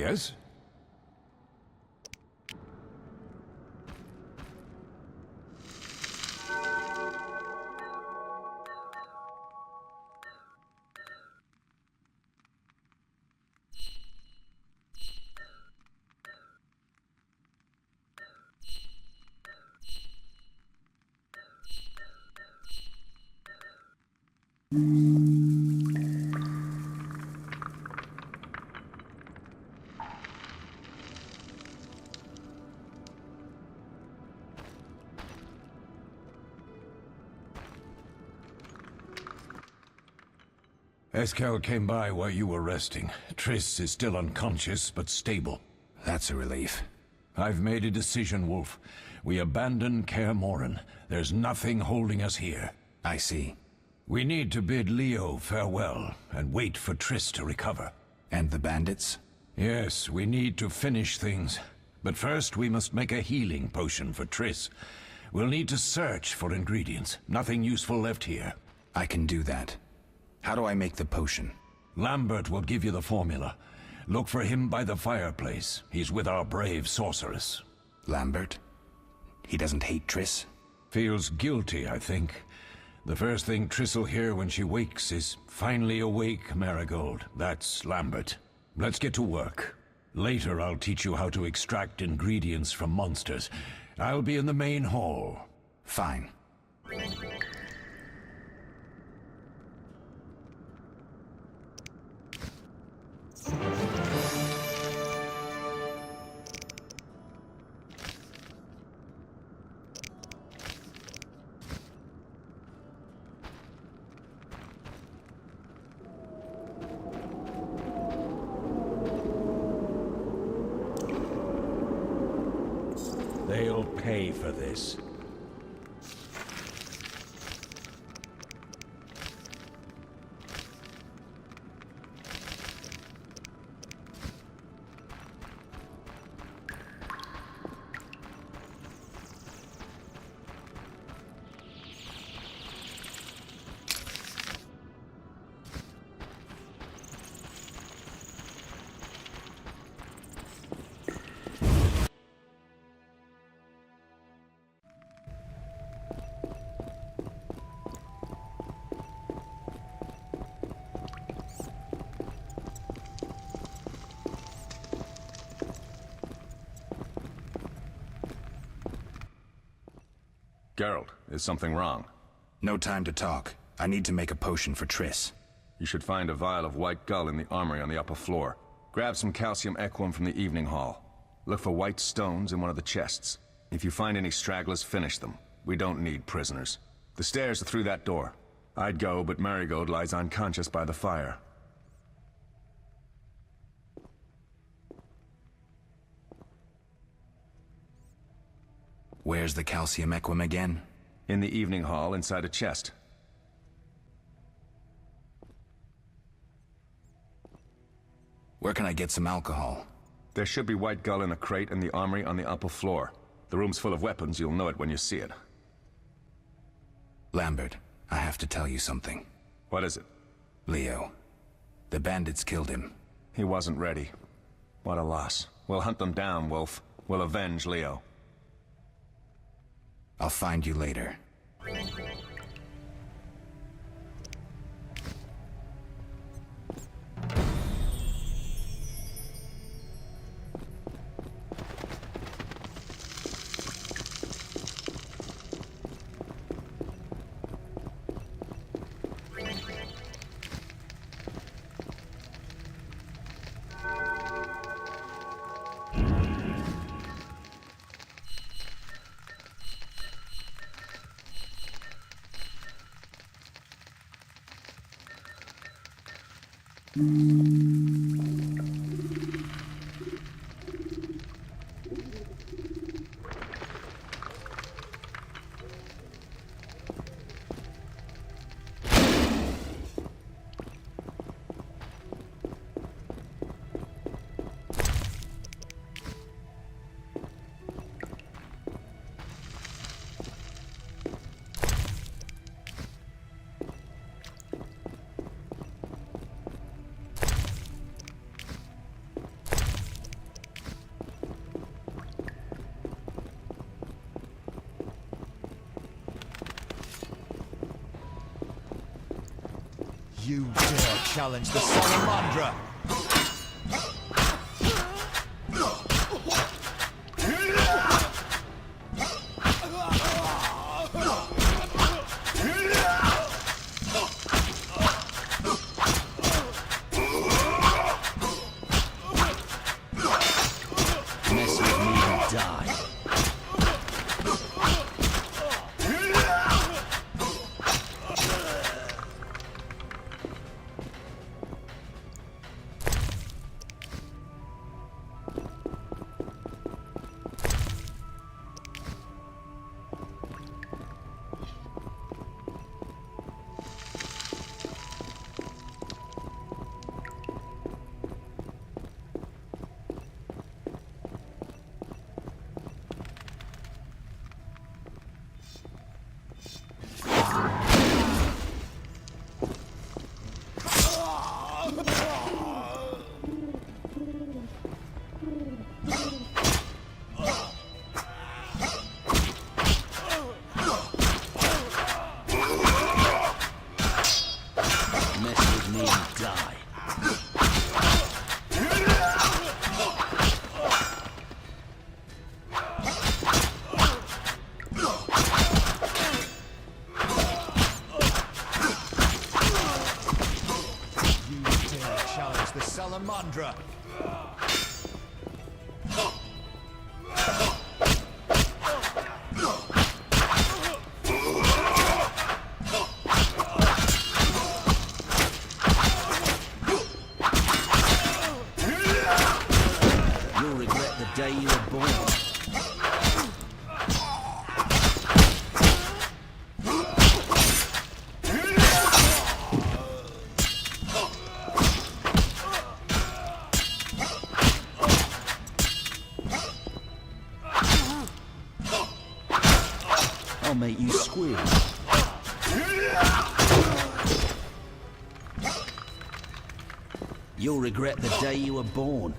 Yes? Eskel came by while you were resting. Triss is still unconscious, but stable. That's a relief. I've made a decision, Wolf. We abandon Kaer Morhen. There's nothing holding us here. I see. We need to bid Leo farewell and wait for Triss to recover. And the bandits? Yes, we need to finish things. But first we must make a healing potion for Triss. We'll need to search for ingredients. Nothing useful left here. I can do that. How do I make the potion? Lambert will give you the formula. Look for him by the fireplace. He's with our brave sorceress. Lambert? He doesn't hate Triss? Feels guilty, I think. The first thing Triss will hear when she wakes is, "Finally awake, Marigold." That's Lambert. Let's get to work. Later I'll teach you how to extract ingredients from monsters. I'll be in the main hall. Fine. They'll pay for this. Geralt, is something wrong? No time to talk. I need to make a potion for Triss. You should find a vial of white gull in the armory on the upper floor. Grab some calcium equum from the evening hall. Look for white stones in one of the chests. If you find any stragglers, finish them. We don't need prisoners. The stairs are through that door. I'd go, but Marigold lies unconscious by the fire. Where's the calcium equum again? In the evening hall, inside a chest. Where can I get some alcohol? There should be white gull in a crate in the armory on the upper floor. The room's full of weapons, you'll know it when you see it. Lambert, I have to tell you something. What is it? Leo. The bandits killed him. He wasn't ready. What a loss. We'll hunt them down, Wolf. We'll avenge Leo. I'll find you later. You dare challenge the Salamandra! Mess with me and die. Salamandra! You'll regret the day you were born. I'll make you squeal. You'll regret the day you were born.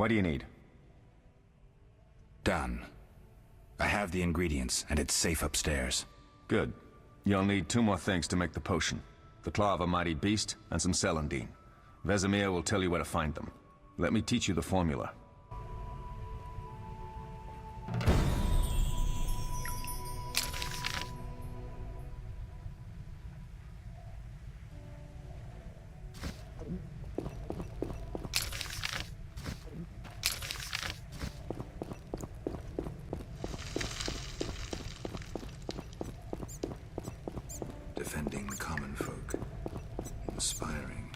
What do you need? Done. I have the ingredients, and it's safe upstairs. Good. You'll need 2 more things to make the potion. The claw of a mighty beast, and some celandine. Vesemir will tell you where to find them. Let me teach you the formula. Defending the common folk. Inspiring.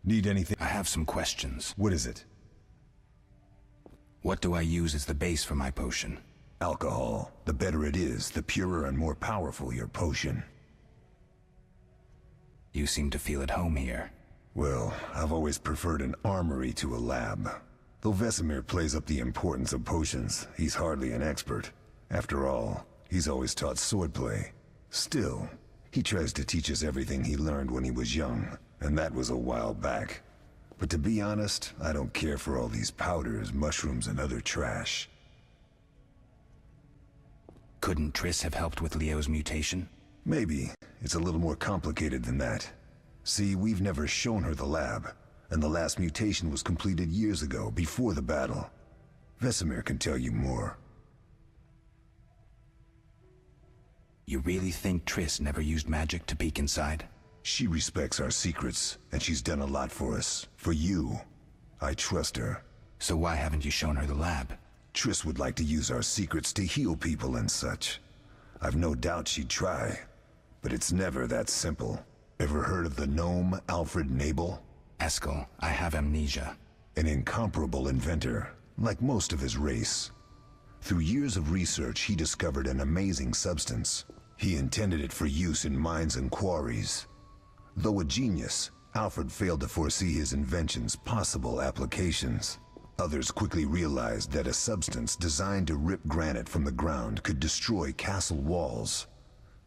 Need anything? I have some questions. What is it? What do I use as the base for my potion? Alcohol. The better it is, the purer and more powerful your potion. You seem to feel at home here. Well, I've always preferred an armory to a lab. Though Vesemir plays up the importance of potions, he's hardly an expert. After all, he's always taught swordplay. Still, he tries to teach us everything he learned when he was young, and that was a while back. But to be honest, I don't care for all these powders, mushrooms, and other trash. Couldn't Triss have helped with Leo's mutation? Maybe. It's a little more complicated than that. See, we've never shown her the lab, and the last mutation was completed years ago, before the battle. Vesemir can tell you more. You really think Triss never used magic to peek inside? She respects our secrets, and she's done a lot for us. For you. I trust her. So why haven't you shown her the lab? Triss would like to use our secrets to heal people and such. I've no doubt she'd try, but it's never that simple. Ever heard of the gnome Alfred Nabel? Eskel, I have amnesia. An incomparable inventor, like most of his race. Through years of research, he discovered an amazing substance. He intended it for use in mines and quarries. Though a genius, Alfred failed to foresee his invention's possible applications. Others quickly realized that a substance designed to rip granite from the ground could destroy castle walls.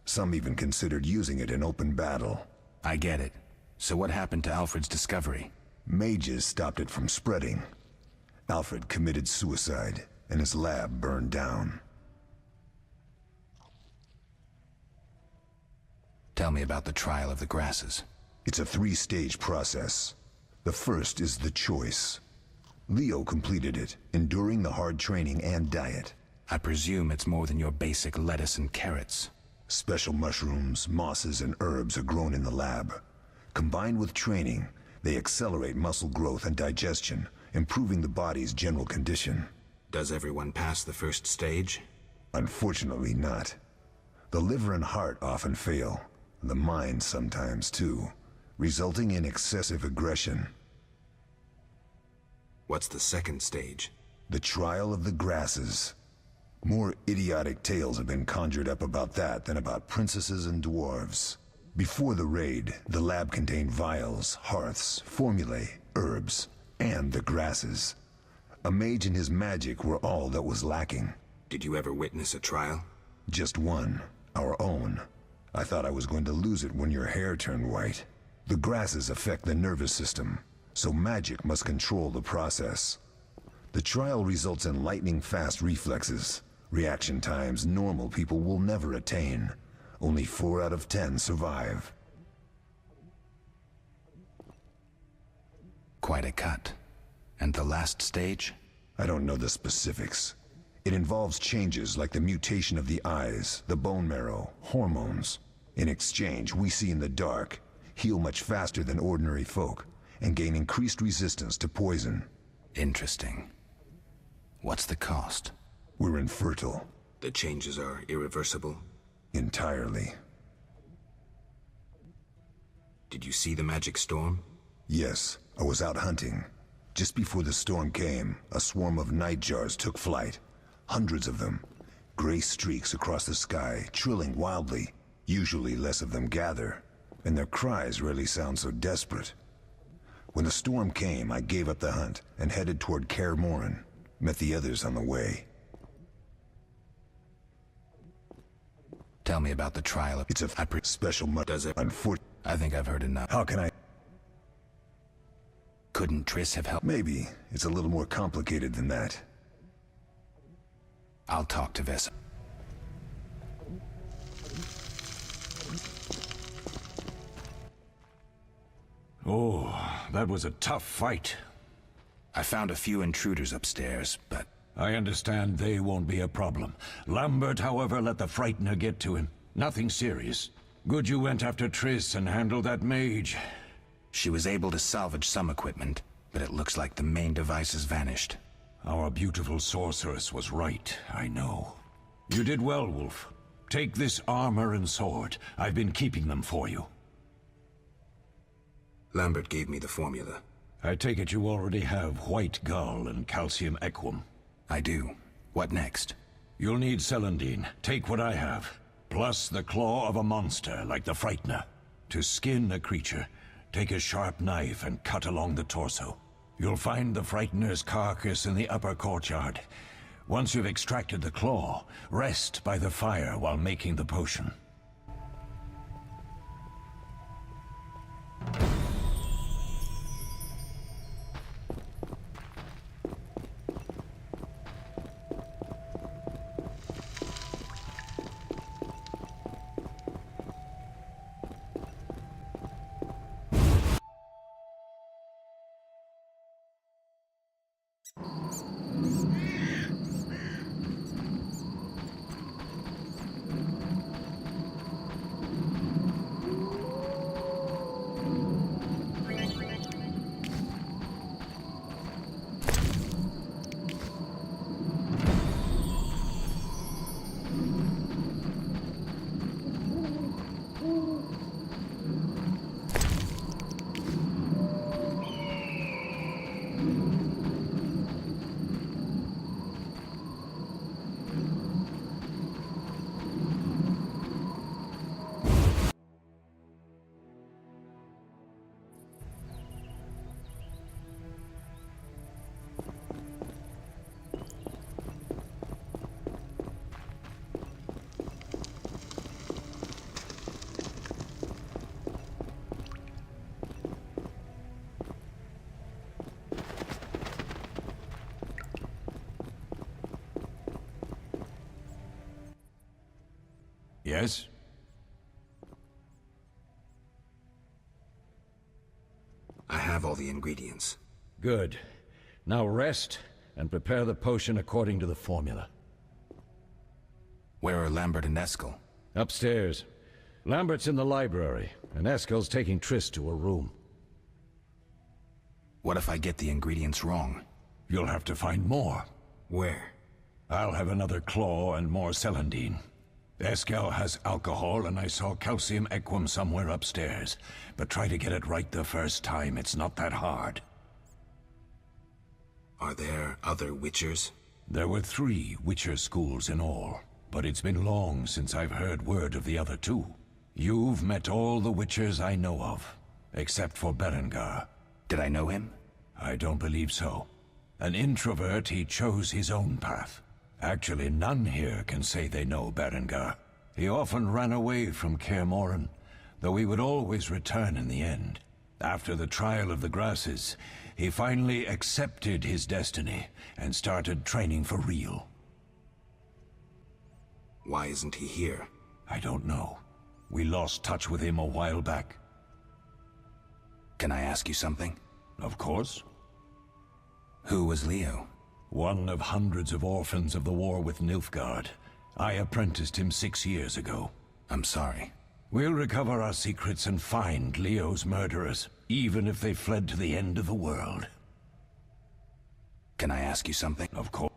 Some even considered using it in open battle. I get it. So what happened to Alfred's discovery? Mages stopped it from spreading. Alfred committed suicide, and his lab burned down. Tell me about the trial of the grasses. It's a 3-stage process. The first is the choice. Leo completed it, enduring the hard training and diet. I presume it's more than your basic lettuce and carrots. Special mushrooms, mosses, and herbs are grown in the lab. Combined with training, they accelerate muscle growth and digestion, improving the body's general condition. Does everyone pass the first stage? Unfortunately not. The liver and heart often fail, the mind sometimes too, resulting in excessive aggression. What's the second stage? The trial of the grasses. More idiotic tales have been conjured up about that than about princesses and dwarves. Before the raid, the lab contained vials, hearths, formulae, herbs, and the grasses. A mage and his magic were all that was lacking. Did you ever witness a trial? Just one, our own. I thought I was going to lose it when your hair turned white. The grasses affect the nervous system, so magic must control the process. The trial results in lightning-fast reflexes, reaction times normal people will never attain. Only 4 out of 10 survive. Quite a cut. And the last stage? I don't know the specifics. It involves changes like the mutation of the eyes, the bone marrow, hormones. In exchange, we see in the dark, heal much faster than ordinary folk, and gain increased resistance to poison. Interesting. What's the cost? We're infertile. The changes are irreversible? Entirely. Did you see the magic storm? Yes, I was out hunting. Just before the storm came, a swarm of nightjars took flight. Hundreds of them. Gray streaks across the sky, trilling wildly. Usually less of them gather, and their cries rarely sound so desperate. When the storm came, I gave up the hunt and headed toward Kaer Morhen. Met the others on the way. Tell me about the trial. It's a special Does it? I think I've heard enough. How can I? Couldn't Triss have helped? Maybe. It's a little more complicated than that. I'll talk to Vesa. Oh, that was a tough fight. I found a few intruders upstairs, but... I understand they won't be a problem. Lambert, however, let the Frightener get to him. Nothing serious. Good you went after Triss and handled that mage. She was able to salvage some equipment, but it looks like the main device has vanished. Our beautiful sorceress was right, I know. You did well, Wolf. Take this armor and sword. I've been keeping them for you. Lambert gave me the formula. I take it you already have white gull and calcium equum. I do. What next? You'll need celandine. Take what I have. Plus the claw of a monster, like the Frightener. To skin a creature, take a sharp knife and cut along the torso. You'll find the Frightener's carcass in the upper courtyard. Once you've extracted the claw, rest by the fire while making the potion. Yes? I have all the ingredients. Good. Now rest and prepare the potion according to the formula. Where are Lambert and Eskel? Upstairs. Lambert's in the library, and Eskel's taking Triss to a room. What if I get the ingredients wrong? You'll have to find more. Where? I'll have another claw and more celandine. Eskel has alcohol, and I saw calcium equum somewhere upstairs. But try to get it right the first time. It's not that hard. Are there other Witchers? There were 3 Witcher schools in all, but it's been long since I've heard word of the other 2. You've met all the Witchers I know of, except for Berengar. Did I know him? I don't believe so. An introvert, he chose his own path. Actually, none here can say they know Berengar. He often ran away from Kaer Morhen, though he would always return in the end. After the trial of the grasses, he finally accepted his destiny and started training for real. Why isn't he here? I don't know. We lost touch with him a while back. Can I ask you something? Of course. Who was Leo? One of hundreds of orphans of the war with Nilfgaard. I apprenticed him 6 years ago. I'm sorry. We'll recover our secrets and find Leo's murderers, even if they fled to the end of the world. Can I ask you something? Of course.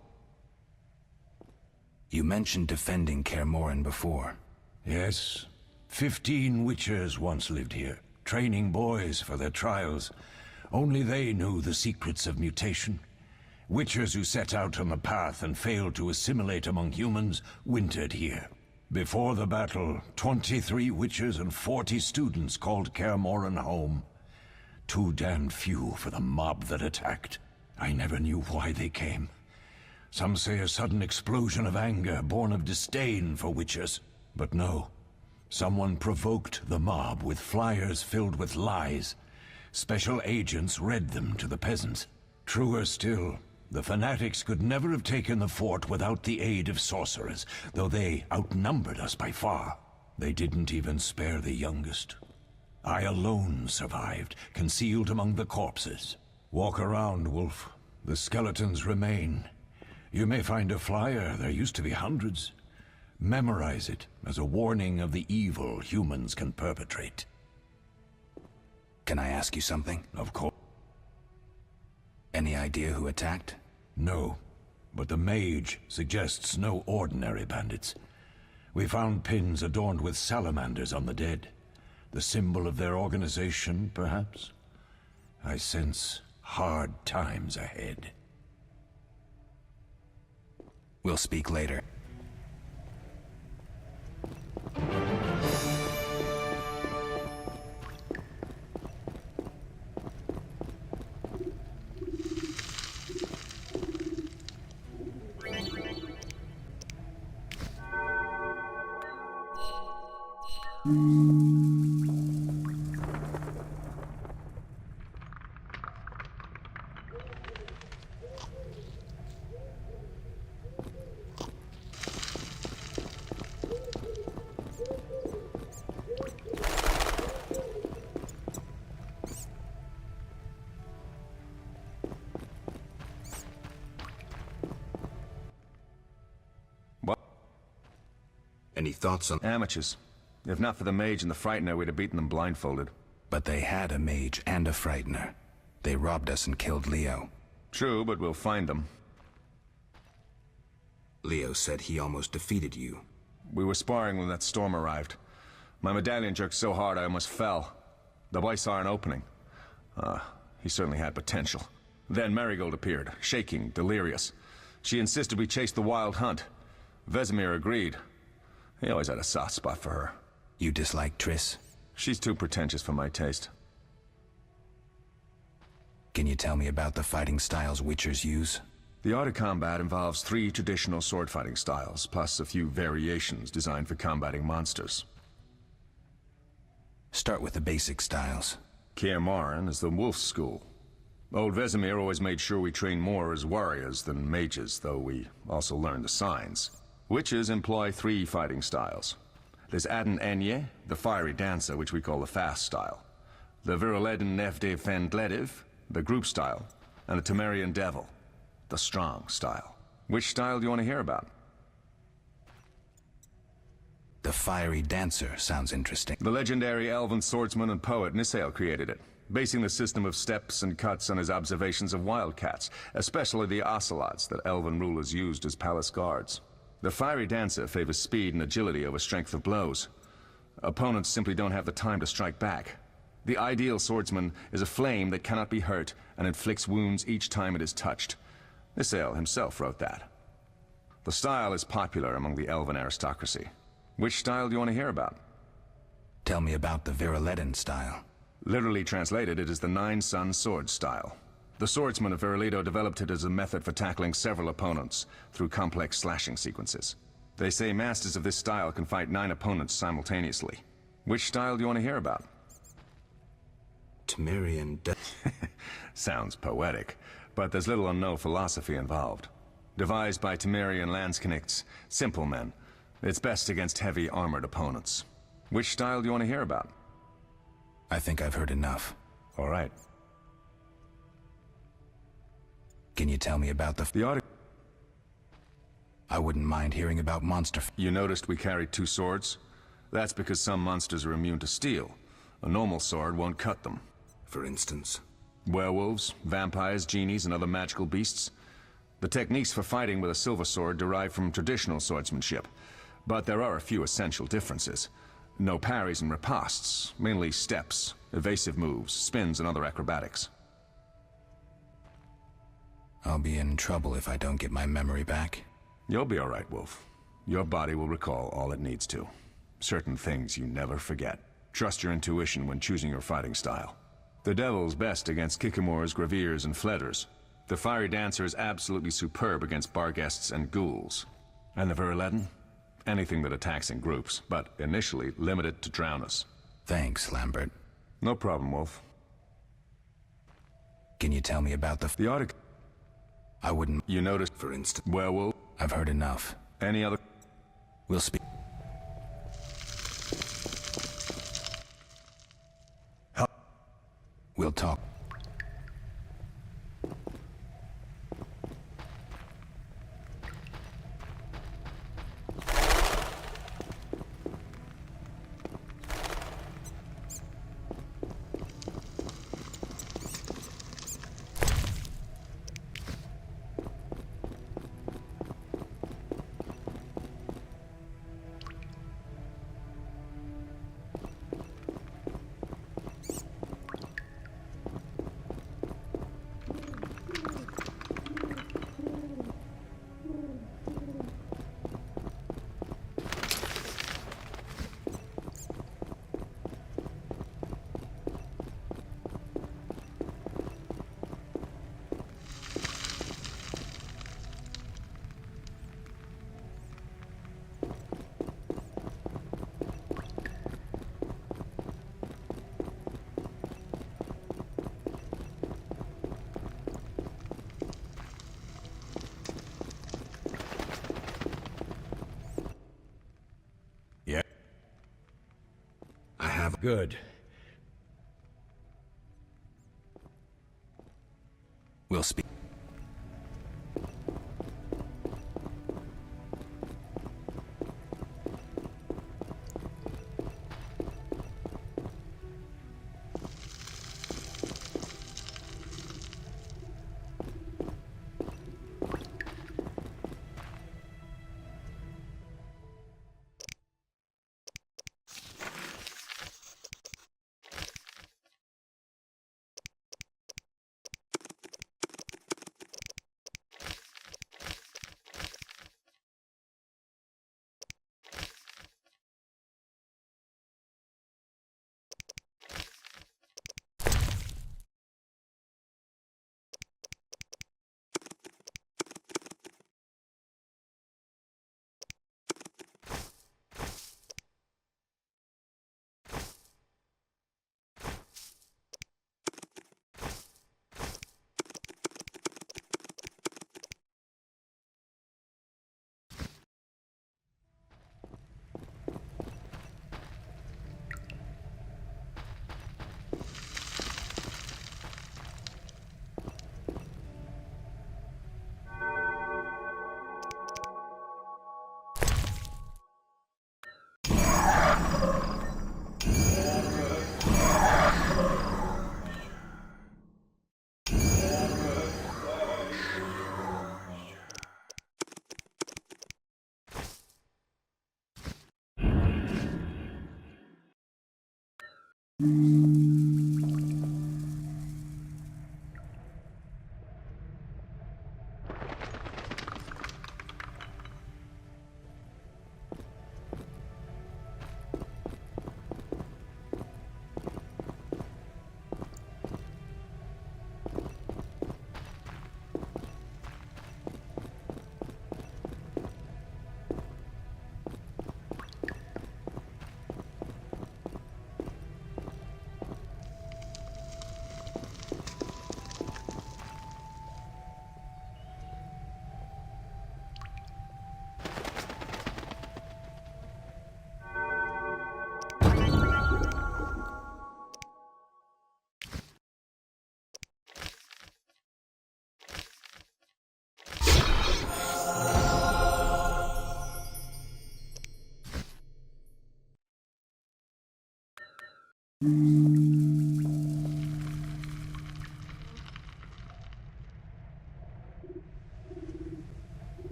You mentioned defending Kaer Morhen before. Yes. 15 Witchers once lived here, training boys for their trials. Only they knew the secrets of mutation. Witchers who set out on the path and failed to assimilate among humans wintered here. Before the battle, 23 Witchers and 40 students called Kaer Morhen home. Too damned few for the mob that attacked. I never knew why they came. Some say a sudden explosion of anger born of disdain for Witchers. But no. Someone provoked the mob with flyers filled with lies. Special agents read them to the peasants. Truer still, the fanatics could never have taken the fort without the aid of sorcerers, though they outnumbered us by far. They didn't even spare the youngest. I alone survived, concealed among the corpses. Walk around, Wolf. The skeletons remain. You may find a flyer, there used to be hundreds. Memorize it as a warning of the evil humans can perpetrate. Can I ask you something? Of course. Any idea who attacked? No, but the mage suggests no ordinary bandits. We found pins adorned with salamanders on the dead. The symbol of their organization, perhaps? I sense hard times ahead. We'll speak later. Any thoughts on... Amateurs. If not for the mage and the frightener, we'd have beaten them blindfolded. But they had a mage and a frightener. They robbed us and killed Leo. True, but we'll find them. Leo said he almost defeated you. We were sparring when that storm arrived. My medallion jerked so hard I almost fell. The boy saw an opening. He certainly had potential. Then Marigold appeared, shaking, delirious. She insisted we chase the wild hunt. Vesemir agreed. He always had a soft spot for her. You dislike Triss? She's too pretentious for my taste. Can you tell me about the fighting styles Witchers use? The art of combat involves 3 traditional sword-fighting styles, plus a few variations designed for combating monsters. Start with the basic styles. Kaer Morhen is the wolf school. Old Vesemir always made sure we trained more as warriors than mages, though we also learned the signs. Witches employ 3 fighting styles. There's Aden Enye, the fiery dancer, which we call the fast style. The Viruleden Nef de Fendletiv, the group style. And the Temerian Devil, the strong style. Which style do you want to hear about? The fiery dancer sounds interesting. The legendary elven swordsman and poet Nisael created it, basing the system of steps and cuts on his observations of wildcats, especially the ocelots that elven rulers used as palace guards. The fiery dancer favors speed and agility over strength of blows. Opponents simply don't have the time to strike back. The ideal swordsman is a flame that cannot be hurt and inflicts wounds each time it is touched. Nisael himself wrote that. The style is popular among the elven aristocracy. Which style do you want to hear about? Tell me about the Viriletan style. Literally translated, it is the Nine-Sun Sword style. The swordsmen of Virileto developed it as a method for tackling several opponents through complex slashing sequences. They say masters of this style can fight 9 opponents simultaneously. Which style do you want to hear about? Temerian Sounds poetic, but there's little or no philosophy involved. Devised by Temerian Landsknechts, simple men. It's best against heavy armored opponents. Which style do you want to hear about? I think I've heard enough. All right. Can you tell me about The article. I wouldn't mind hearing about monster. You noticed we carried 2 swords? That's because some monsters are immune to steel. A normal sword won't cut them. For instance? Werewolves, vampires, genies, and other magical beasts. The techniques for fighting with a silver sword derive from traditional swordsmanship, but there are a few essential differences. No parries and ripostes, mainly steps, evasive moves, spins, and other acrobatics. I'll be in trouble if I don't get my memory back. You'll be all right, Wolf. Your body will recall all it needs to. Certain things you never forget. Trust your intuition when choosing your fighting style. The Devil's best against Kikimors, Graviers, and Fledders. The Fiery Dancer is absolutely superb against Barghests and Ghouls. And the Viriletan? Anything that attacks in groups, but initially limited to drowners. Thanks, Lambert. No problem, Wolf. Can you tell me about The article. I wouldn't. You noticed, For instance. Werewolf? I've heard enough. Any other? We'll speak. We'll talk. Good. We'll speak.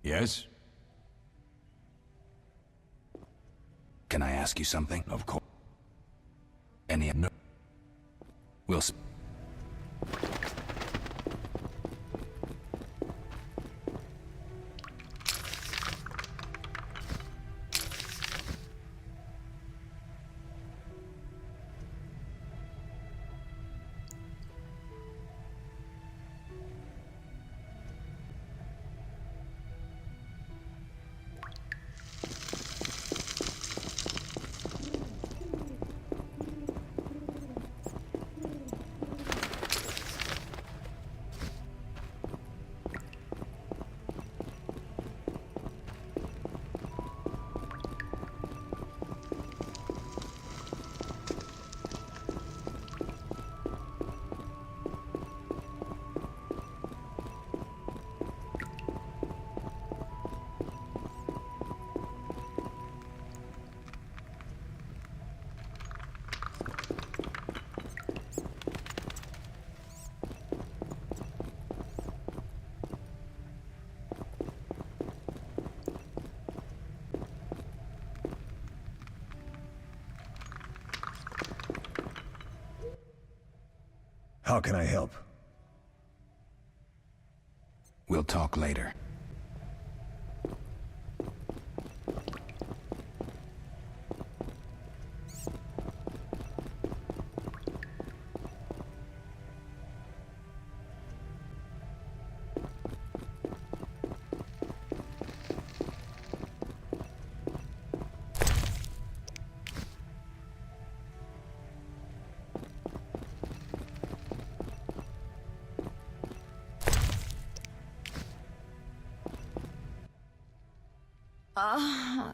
Yes? Can I ask you something? Of course. No. We'll How can I help? We'll talk later. Oh.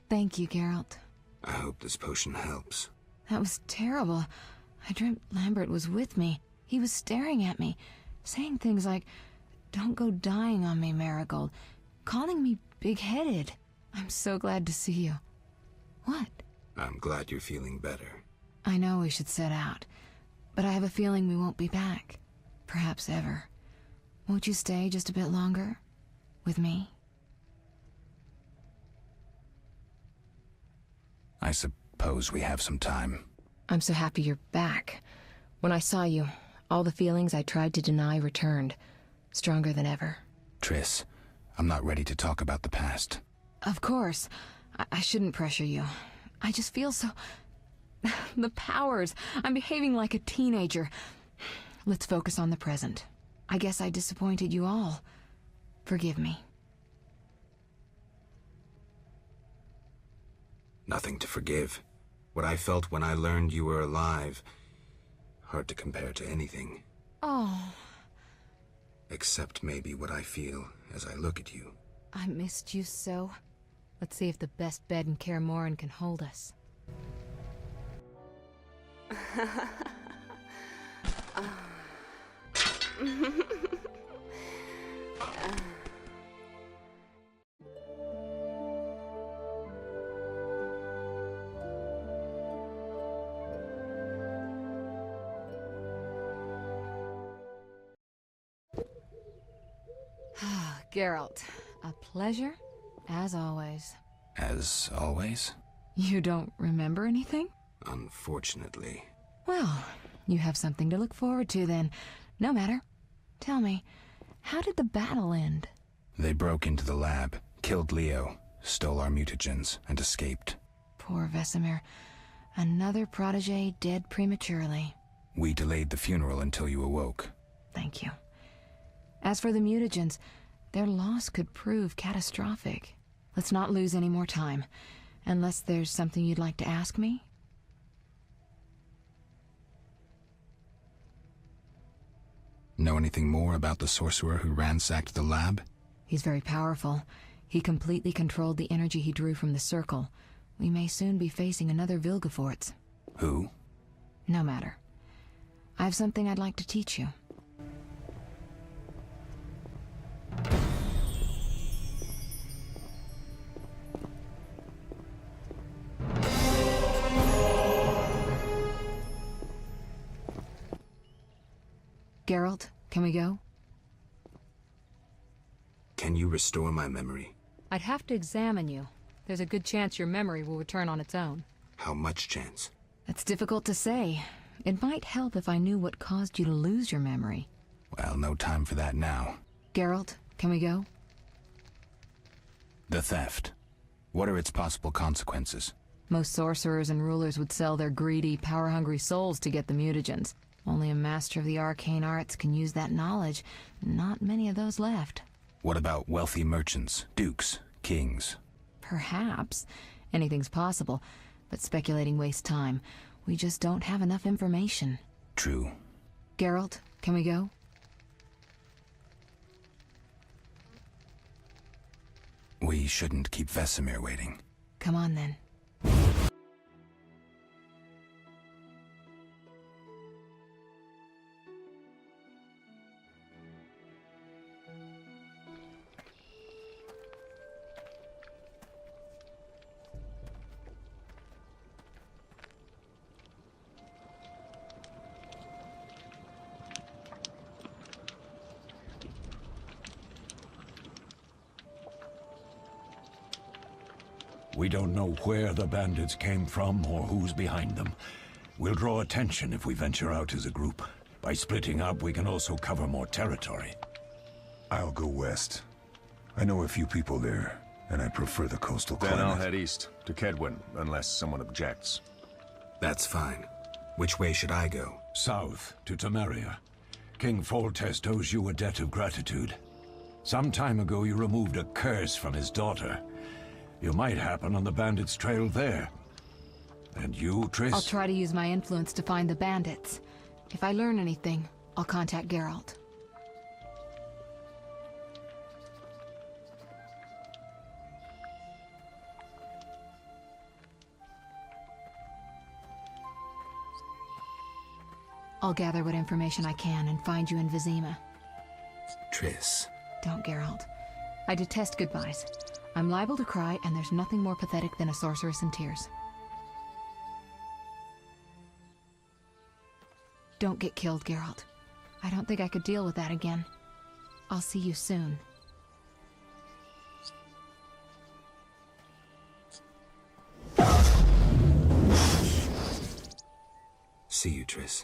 Thank you, Geralt. I hope this potion helps. That was terrible. I dreamt Lambert was with me. He was staring at me, saying things like, "Don't go dying on me, Marigold," calling me big-headed. I'm so glad to see you. What? I'm glad you're feeling better. I know we should set out, but I have a feeling we won't be back. Perhaps ever. Won't you stay just a bit longer? With me? I suppose we have some time. I'm so happy you're back. When I saw you, all the feelings I tried to deny returned, stronger than ever. Triss, I'm not ready to talk about the past. Of course. I shouldn't pressure you. I just feel so... the powers. I'm behaving like a teenager. Let's focus on the present. I guess I disappointed you all. Forgive me. Nothing to forgive. What I felt when I learned you were alive, hard to compare to anything. Oh. Except maybe what I feel as I look at you. I missed you so. Let's see if the best bed in Kaer Morhen can hold us. Geralt, a pleasure, as always. As always? You don't remember anything? Unfortunately. Well, you have something to look forward to then. No matter. Tell me, how did the battle end? They broke into the lab, killed Leo, stole our mutagens, and escaped. Poor Vesemir. Another protege dead prematurely. We delayed the funeral until you awoke. Thank you. As for the mutagens, their loss could prove catastrophic. Let's not lose any more time. Unless there's something you'd like to ask me? Know anything more about the sorcerer who ransacked the lab? He's very powerful. He completely controlled the energy he drew from the circle. We may soon be facing another Vilgefortz. Who? No matter. I have something I'd like to teach you. Geralt, can we go? Can you restore my memory? I'd have to examine you. There's a good chance your memory will return on its own. How much chance? That's difficult to say. It might help if I knew what caused you to lose your memory. Well, no time for that now. Geralt, can we go? The theft. What are its possible consequences? Most sorcerers and rulers would sell their greedy, power-hungry souls to get the mutagens. Only a master of the arcane arts can use that knowledge. Not many of those left. What about wealthy merchants, dukes, kings? Perhaps. Anything's possible. But speculating wastes time. We just don't have enough information. True. Geralt, can we go? We shouldn't keep Vesemir waiting. Come on then. We don't know where the bandits came from or who's behind them. We'll draw attention if we venture out as a group. By splitting up, we can also cover more territory. I'll go west. I know a few people there, and I prefer the coastal Then climate. I'll head east, to Kedwin, unless someone objects. That's fine. Which way should I go? South, to Temeria. King Foltest owes you a debt of gratitude. Some time ago, you removed a curse from his daughter. You might happen on the bandits' trail there. And you, Triss? I'll try to use my influence to find the bandits. If I learn anything, I'll contact Geralt. I'll gather what information I can and find you in Vizima. Triss. Don't, Geralt. I detest goodbyes. I'm liable to cry, and there's nothing more pathetic than a sorceress in tears. Don't get killed, Geralt. I don't think I could deal with that again. I'll see you soon. See you, Triss.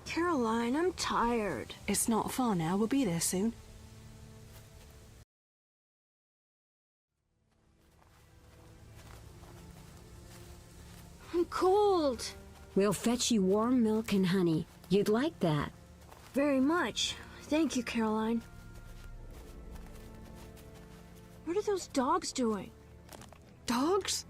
Caroline, I'm tired. It's not far now. We'll be there soon. I'm cold. We'll fetch you warm milk and honey. You'd like that. Very much. Thank you, Caroline. What are those dogs doing? Dogs?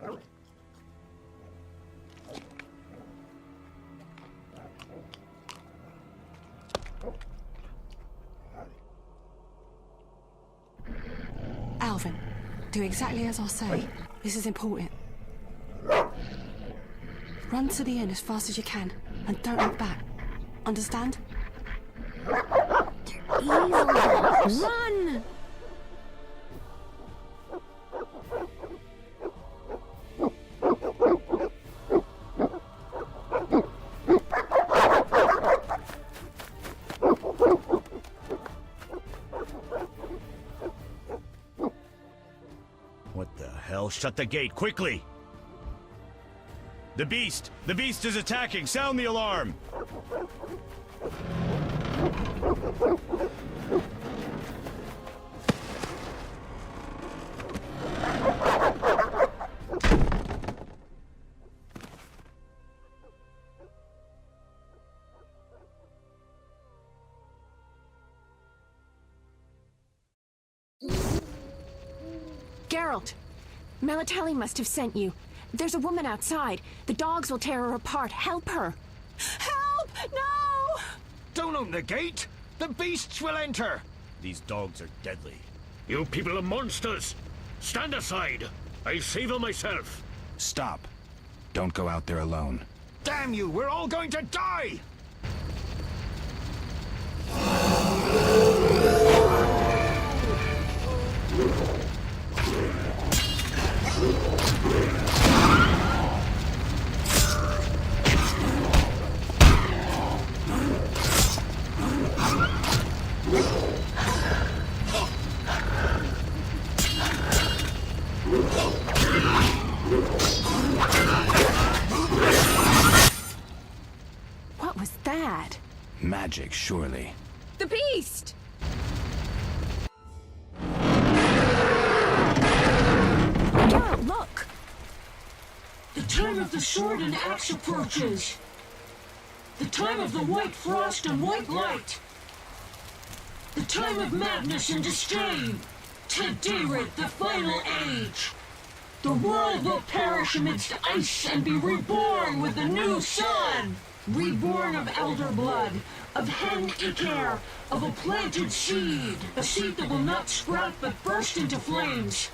Alvin, do exactly as I say. This is important. Run to the inn as fast as you can, and don't look back. Understand? Evil dogs. Run! What the hell? Shut the gate, quickly! The beast! The beast is attacking! Sound the alarm! Geralt, Melatelli must have sent you. There's a woman outside. The dogs will tear her apart. Help her. Help! No! Don't open the gate! The beasts will enter! These dogs are deadly. You people are monsters! Stand aside! I'll save them myself! Stop. Don't go out there alone. Damn you! We're all going to die! What was that? Magic, surely. The beast! Geralt, look! The time of the sword and axe approaches. The time of the white frost and white light. The time of madness and disdain. Today, the final age. The world will perish amidst ice and be reborn with the new sun. Reborn of elder blood, of hen Icar, of a planted seed. A seed that will not sprout but burst into flames.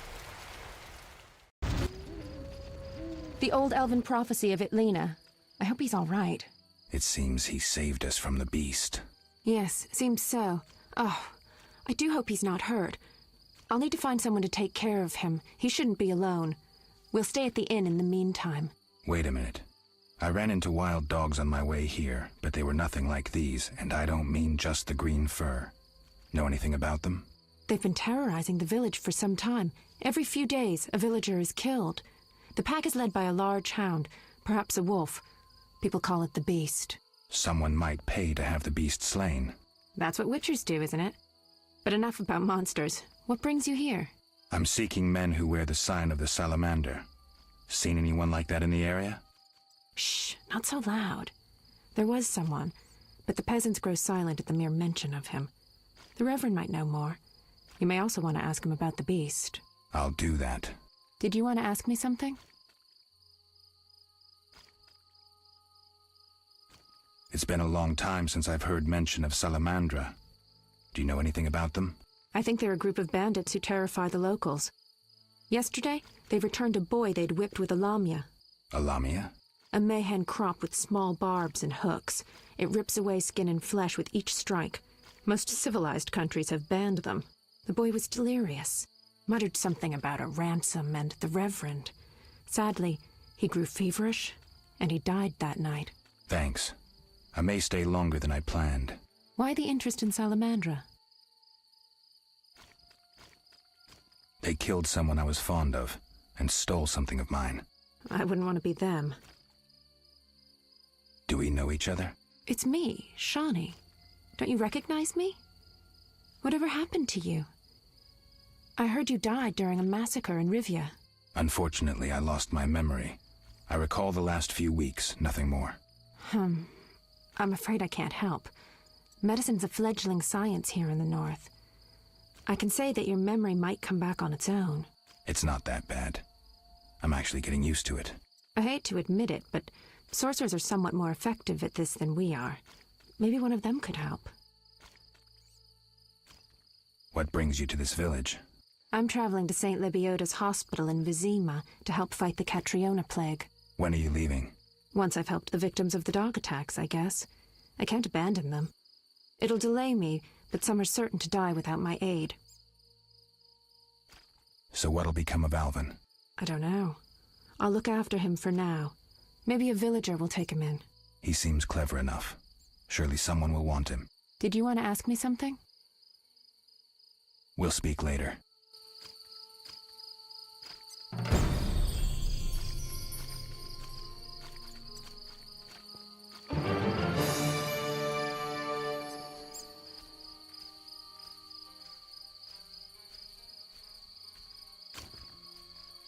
The old elven prophecy of Itlena. I hope he's all right. It seems he saved us from the beast. Yes, seems so. Oh, I do hope he's not hurt. I'll need to find someone to take care of him. He shouldn't be alone. We'll stay at the inn in the meantime. Wait a minute. I ran into wild dogs on my way here, but they were nothing like these, and I don't mean just the green fur. Know anything about them? They've been terrorizing the village for some time. Every few days, a villager is killed. The pack is led by a large hound, perhaps a wolf. People call it the beast. Someone might pay to have the beast slain. That's what witchers do, isn't it? But enough about monsters. What brings you here? I'm seeking men who wear the sign of the salamander. Seen anyone like that in the area? Shh, not so loud. There was someone, but the peasants grow silent at the mere mention of him. The Reverend might know more. You may also want to ask him about the beast. I'll do that. Did you want to ask me something? It's been a long time since I've heard mention of Salamandra. Do you know anything about them? I think they're a group of bandits who terrify the locals. Yesterday, they returned a boy they'd whipped with a lamia. A lamia? A mayhen crop with small barbs and hooks. It rips away skin and flesh with each strike. Most civilized countries have banned them. The boy was delirious. Muttered something about a ransom and the Reverend. Sadly, he grew feverish, and he died that night. Thanks. I may stay longer than I planned. Why the interest in Salamandra? They killed someone I was fond of, and stole something of mine. I wouldn't want to be them. Do we know each other? It's me, Shawnee. Don't you recognize me? Whatever happened to you? I heard you died during a massacre in Rivia. Unfortunately, I lost my memory. I recall the last few weeks, nothing more. I'm afraid I can't help. Medicine's a fledgling science here in the north. I can say that your memory might come back on its own. It's not that bad. I'm actually getting used to it. I hate to admit it, but sorcerers are somewhat more effective at this than we are. Maybe one of them could help. What brings you to this village? I'm traveling to St. Lebioda's hospital in Vizima to help fight the Catriona plague. When are you leaving? Once I've helped the victims of the dog attacks, I guess. I can't abandon them. It'll delay me, but some are certain to die without my aid. So what'll become of Alvin? I don't know. I'll look after him for now. Maybe a villager will take him in. He seems clever enough. Surely someone will want him. Did you want to ask me something? We'll speak later.